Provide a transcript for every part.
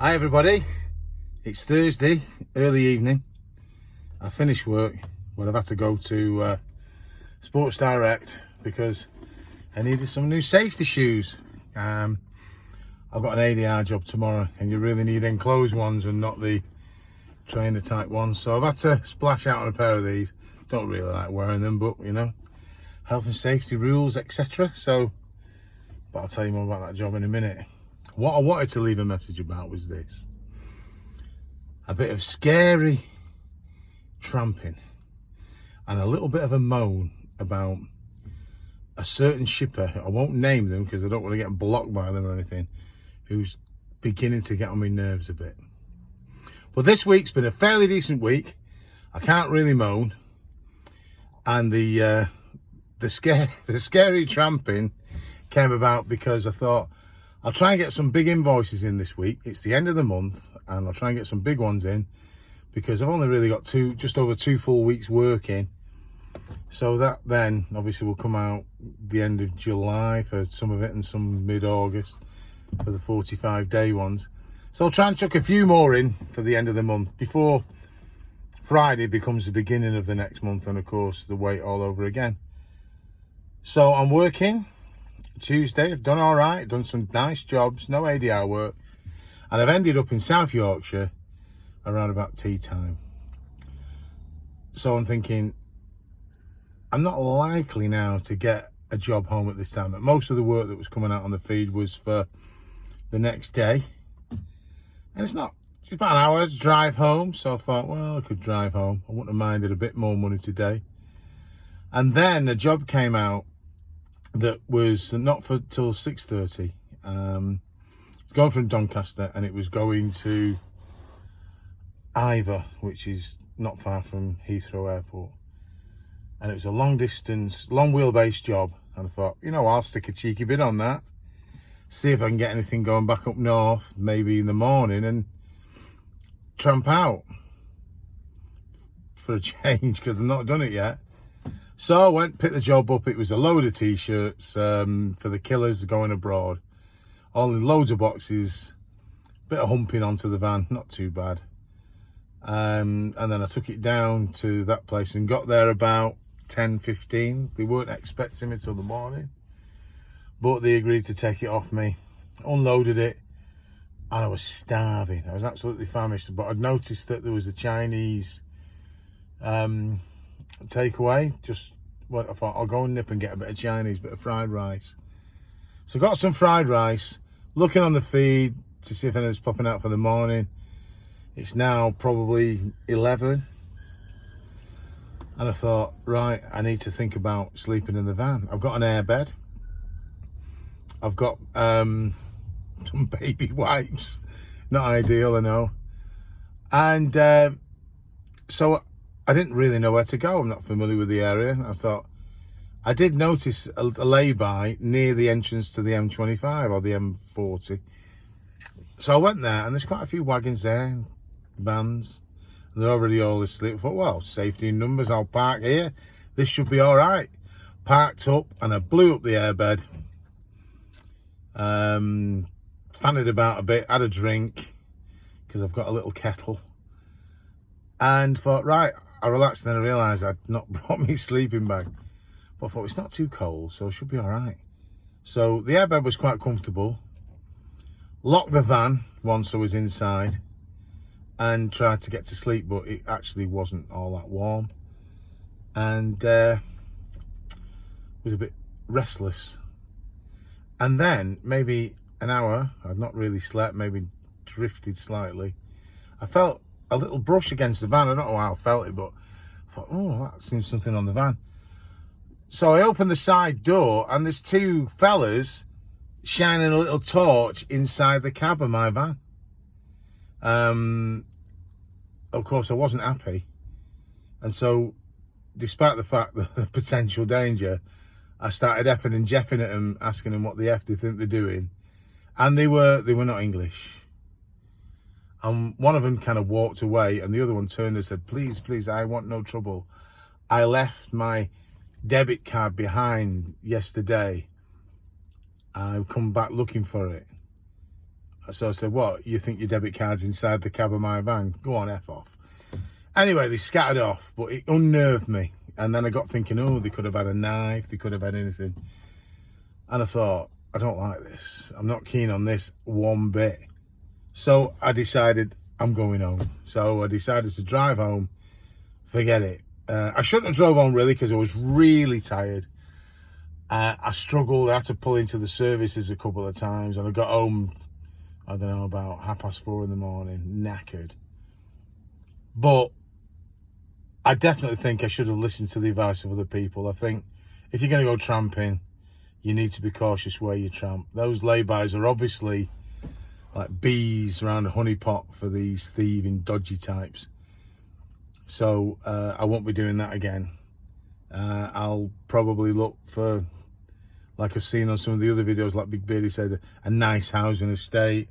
Hi everybody, it's Thursday, early evening. I finished work, but I've had to go to Sports Direct because I needed some new safety shoes. I've got an ADR job tomorrow and you really need enclosed ones and not the trainer type ones. So I've had to splash out on a pair of these. Don't really like wearing them, but you know, health and safety rules, etc. But I'll tell you more about that job in a minute. What I wanted to leave a message about was this. A bit of scary tramping and a little bit of a moan about a certain shipper, I won't name them because I don't want to get blocked by them or anything, who's beginning to get on my nerves a bit. But this week's been a fairly decent week. I can't really moan. And the scary tramping came about because I thought I'll try and get some big invoices in this week. It's the end of the month and I'll try and get some big ones in because I've only really got just over 2 full weeks working. So that then obviously will come out the end of July for some of it and some mid-August for the 45-day ones. So I'll try and chuck a few more in for the end of the month before Friday becomes the beginning of the next month and of course the wait all over again. So I'm working Tuesday. I've done all right, done some nice jobs, no ADR work, and I've ended up in South Yorkshire around about tea time. So I'm thinking I'm not likely now to get a job home at this time. Most of the work that was coming out on the feed was for the next day, and it's about an hour's drive home. So I thought, well, I could drive home. I wouldn't have minded a bit more money today. And then a job came out that was not for till 6:30. Going from Doncaster, and it was going to Ivor, which is not far from Heathrow Airport. And it was a long distance, long wheelbase job. And I thought, you know, I'll stick a cheeky bid on that. See if I can get anything going back up north, maybe in the morning, and tramp out for a change because I've not done it yet. So I went, picked the job up. It was a load of t-shirts for the killers going abroad. All in loads of boxes, bit of humping onto the van, not too bad. And then I took it down to that place and got there about 10:15. They weren't expecting me till the morning, but they agreed to take it off me. Unloaded it, and I was starving. I was absolutely famished, but I'd noticed that there was a Chinese takeaway. I thought I'll go and nip and get a bit of Chinese, bit of fried rice. So got some fried rice, looking on the feed to see if anything's popping out for the morning. It's now probably 11. And I thought, right, I need to think about sleeping in the van. I've got an airbed. I've got some baby wipes. Not ideal, I know. And so I didn't really know where to go. I'm not familiar with the area. I thought, I did notice a lay-by near the entrance to the M25 or the M40. So I went there and there's quite a few wagons there, vans. And they're already all asleep. I thought, well, safety in numbers, I'll park here. This should be all right. Parked up and I blew up the airbed. Fanned about a bit, had a drink because I've got a little kettle. And thought, right, I relaxed and then I realised I'd not brought me sleeping bag. But I thought, it's not too cold, so it should be all right. So the airbed was quite comfortable. Locked the van once I was inside and tried to get to sleep, but it actually wasn't all that warm. And was a bit restless. And then maybe an hour, I'd not really slept, maybe drifted slightly. I felt a little brush against the van. I don't know how I felt it, but I thought, oh, that seems something on the van. So I opened the side door and there's 2 fellas shining a little torch inside the cab of my van. Of course, I wasn't happy. And so, despite the fact that the potential danger, I started effing and jeffing at them, asking them what the F they think they're doing. And they were not English. And one of them kind of walked away and the other one turned and said, please, I want no trouble. I left my debit card behind yesterday. I've come back looking for it. So I said, what, you think your debit card's inside the cab of my van? Go on, F off. Anyway, they scattered off, but it unnerved me. And then I got thinking, oh, they could have had a knife, they could have had anything. And I thought, I don't like this. I'm not keen on this one bit. So I decided I'm going home. So I decided to drive home. Forget it. I shouldn't have drove home really because I was really tired. I struggled. I had to pull into the services a couple of times, and I got home, I don't know, about 4:30 in the morning, knackered. But I definitely think I should have listened to the advice of other people. I think if you're going to go tramping, you need to be cautious where you tramp. Those laybys are obviously like bees around a honey pot for these thieving, dodgy types. So I won't be doing that again. I'll probably look for, like I've seen on some of the other videos, like Big Beardy said, a nice housing estate.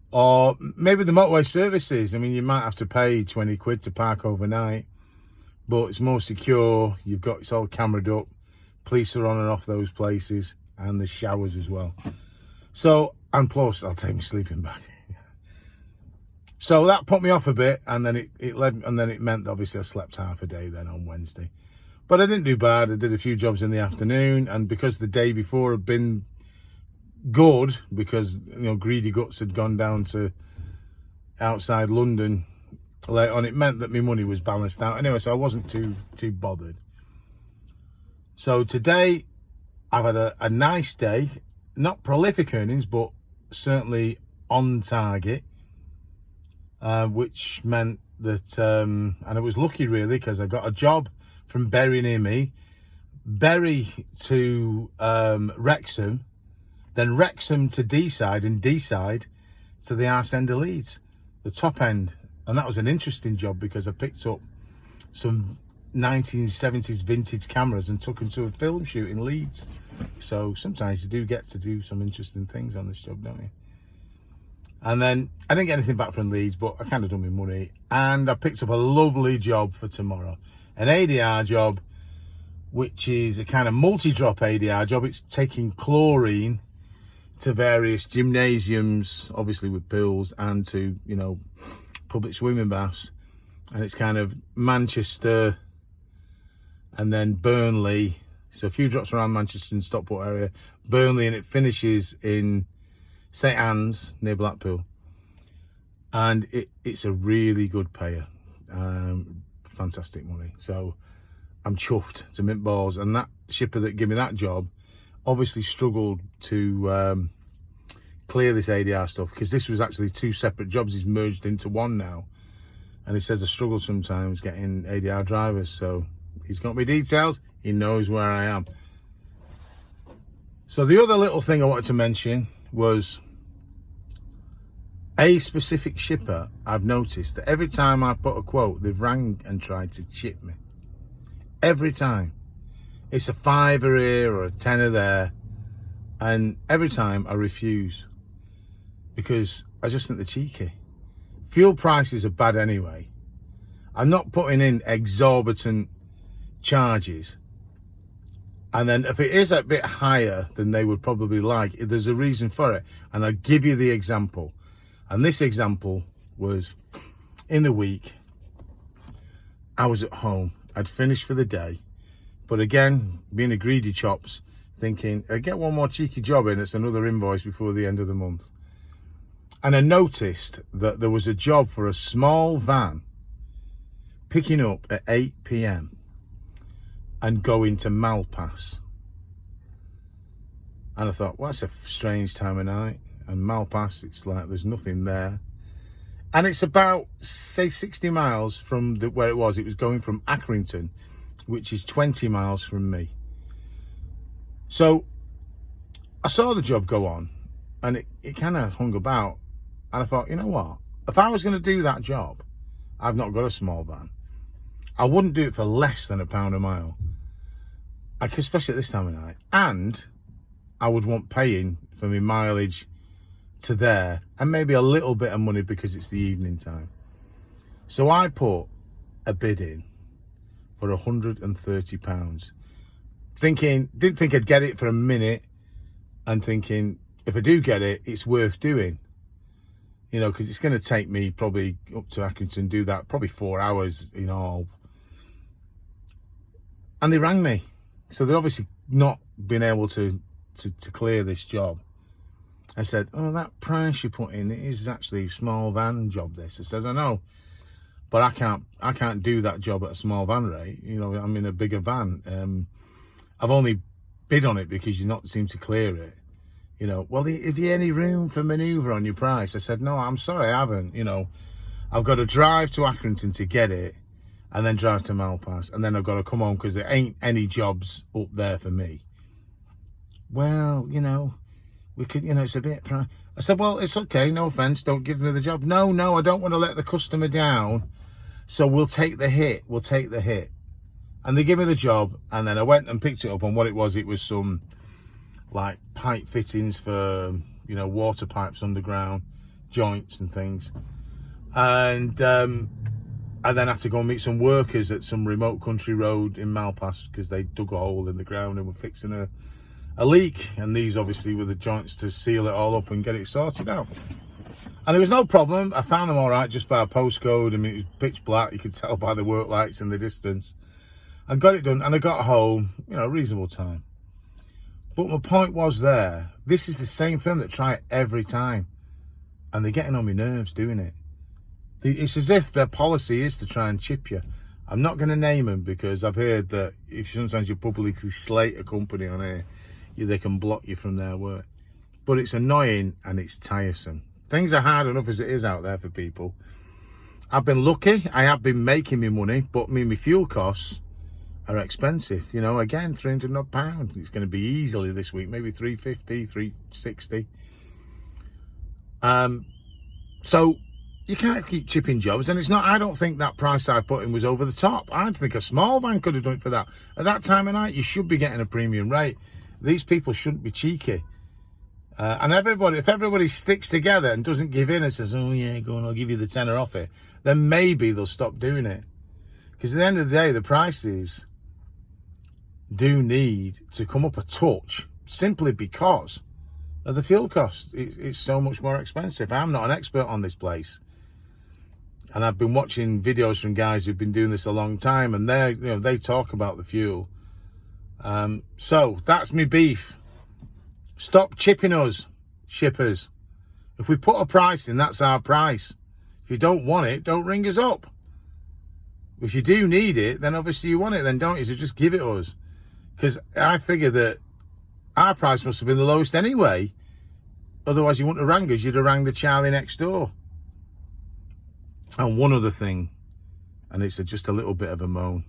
Or maybe the motorway services. I mean, you might have to pay 20 quid to park overnight, but it's more secure. It's all cameraed up. Police are on and off those places, and there's showers as well. So, and plus, I'll take my sleeping bag. So that put me off a bit, and then it meant that obviously I slept half a day then on Wednesday. But I didn't do bad. I did a few jobs in the afternoon, and because the day before had been good, because Greedy Guts had gone down to outside London late on, it meant that my money was balanced out anyway, so I wasn't too bothered. So today I've had a nice day, not prolific earnings, but certainly on target, which meant that and I was lucky really, because I got a job from Bury near me, Bury to Wrexham, then Wrexham to Deeside, and Deeside to the arse end of Leeds, the top end. And that was an interesting job because I picked up some 1970s vintage cameras and took them to a film shoot in Leeds. So sometimes you do get to do some interesting things on this job, don't you? And then I didn't get anything back from Leeds, but I kind of done my money. And I picked up a lovely job for tomorrow, an ADR job, which is a kind of multi-drop ADR job. It's taking chlorine to various gymnasiums, obviously with pools, and to, public swimming baths. And it's kind of Manchester and then Burnley. So a few drops around Manchester and Stockport area, Burnley, and it finishes in St Anne's near Blackpool. And it's a really good payer. Fantastic money. So I'm chuffed to mint balls. And that shipper that gave me that job obviously struggled to clear this ADR stuff, because this was actually two separate jobs. He's merged into one now, and he says I struggle sometimes getting ADR drivers. So he's got me details, he knows where I am. So the other little thing I wanted to mention was a specific shipper. I've noticed that every time I put a quote, they've rang and tried to chip me. Every time. It's a £5 here or a £10 there, and every time I refuse, because I just think they're cheeky. Fuel prices are bad anyway. I'm not putting in exorbitant charges, and then if it is a bit higher than they would probably like, there's a reason for it. And I'll give you the example. And this example was in the week. I was at home, I'd finished for the day, but again, being a greedy chops, thinking, I get one more cheeky job in, it's another invoice before the end of the month. And I noticed that there was a job for a small van picking up at 8 p.m. and going to Malpass. And I thought, well, that's a strange time of night. And Malpass, it's like there's nothing there. And it's about, say, 60 miles from where it was. It was going from Accrington, which is 20 miles from me. So I saw the job go on, and it kind of hung about. And I thought, you know what? If I was going to do that job, I've not got a small van, I wouldn't do it for less than £1 a mile, especially at this time of night. And I would want paying for my mileage to there, and maybe a little bit of money because it's the evening time. So I put a bid in for £130, didn't think I'd get it for a minute, and thinking if I do get it, it's worth doing. you know, because it's going to take me probably up to Accrington, do that, probably 4 hours, you know. And they rang me. So they're obviously not been able to clear this job. I said, oh, that price you put in, it is actually a small van job, this. It says, I know, but I can't do that job at a small van rate. You know, I'm in a bigger van. I've only bid on it because you not seem to clear it. You know, well, have you any room for manoeuvre on your price? I said, no, I'm sorry, I haven't. You know, I've got to drive to Accrington to get it, and then drive to Malpass, and then I've got to come home because there ain't any jobs up there for me. Well, you know, we could, you know, it's a bit price. I said, well, it's okay, no offence, don't give me the job. No, I don't want to let the customer down, so we'll take the hit, And they give me the job, and then I went and picked it up, and what it was some, like, pipe fittings for, you know, water pipes underground, joints and things. And I then had to go and meet some workers at some remote country road in Malpass because they dug a hole in the ground and were fixing a leak. And these obviously were the joints to seal it all up and get it sorted out. And there was no problem. I found them all right just by a postcode. I mean, it was pitch black. You could tell by the work lights in the distance. I got it done and I got home, you know, a reasonable time. But my point was there, this is the same firm that try it every time. And they're getting on my nerves doing it. It's as if their policy is to try and chip you. I'm not going to name them because I've heard that if sometimes you publicly slate a company on here, they can block you from their work. But it's annoying and it's tiresome. Things are hard enough as it is out there for people. I've been lucky. I have been making me money, but my fuel costs are expensive. You know, again, £300 odd. It's going to be easily this week, maybe 350, 360. So you can't keep chipping jobs, and it's not. I don't think that price I put in was over the top. I think a small van could have done it for that. At that time of night, you should be getting a premium rate. These people shouldn't be cheeky. And if everybody sticks together and doesn't give in and says, oh yeah, go on, I'll give you the tenner off it, then maybe they'll stop doing it. Because at the end of the day, the prices do need to come up a touch simply because of the fuel cost. It's so much more expensive. I'm not an expert on this place. And I've been watching videos from guys who've been doing this a long time, and they talk about the fuel. So that's me beef. Stop chipping us, shippers. If we put a price in, that's our price. If you don't want it, don't ring us up. If you do need it, then obviously you want it, then don't you? So just give it us. Because I figure that our price must have been the lowest anyway. Otherwise you wouldn't have rang us, you'd have rang the Charlie next door. And one other thing, and it's just a little bit of a moan.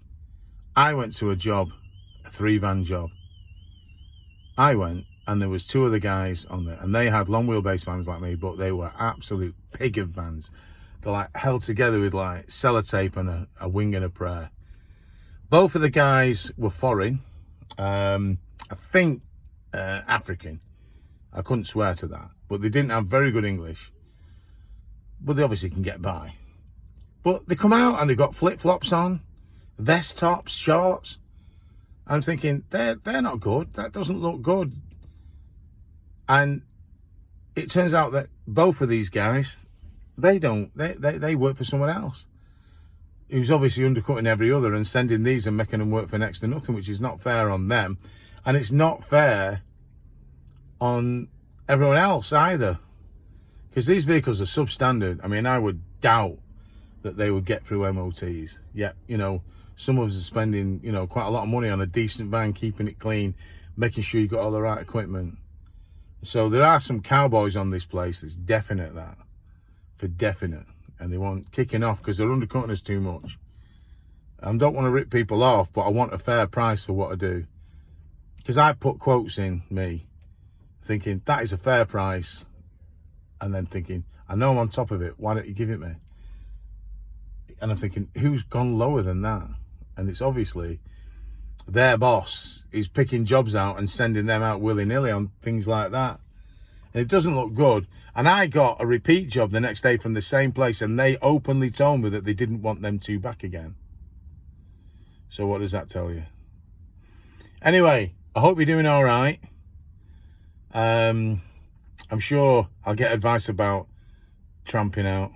I went to a job, a 3-van job. I went, and there was 2 other guys on there, and they had long wheelbase vans like me, but they were absolute pig of vans. They're like held together with like sellotape and a wing and a prayer. Both of the guys were foreign, I think African. I couldn't swear to that, but they didn't have very good English. But they obviously can get by. But they come out and they've got flip-flops on, vest tops, shorts. I'm thinking, they're not good. That doesn't look good. And it turns out that both of these guys, they work for someone else who's obviously undercutting every other and sending these and making them work for next to nothing, which is not fair on them. And it's not fair on everyone else either. Because these vehicles are substandard. I mean, I would doubt that they would get through MOTs. Yet, some of us are spending, quite a lot of money on a decent van, keeping it clean, making sure you've got all the right equipment. So there are some cowboys on this place. It's definite that. For definite. And they want kicking off because they're undercutting us too much. I don't want to rip people off, but I want a fair price for what I do. Because I put quotes in, me, thinking that is a fair price. And then thinking, I know I'm on top of it, why don't you give it me? And I'm thinking, who's gone lower than that? And it's obviously their boss is picking jobs out and sending them out willy-nilly on things like that. And it doesn't look good. And I got a repeat job the next day from the same place, and they openly told me that they didn't want them 2 back again. So what does that tell you? Anyway, I hope you're doing all right. I'm sure I'll get advice about tramping out.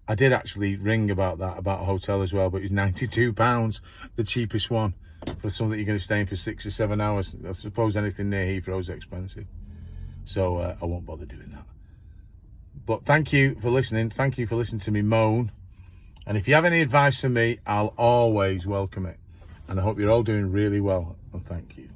I did actually ring about a hotel as well, but it's £92, the cheapest one, for something you're going to stay in for 6 or 7 hours. I suppose anything near Heathrow is expensive, so I won't bother doing that. But thank you for listening. Thank you for listening to me moan. And if you have any advice for me, I'll always welcome it. And I hope you're all doing really well, and thank you.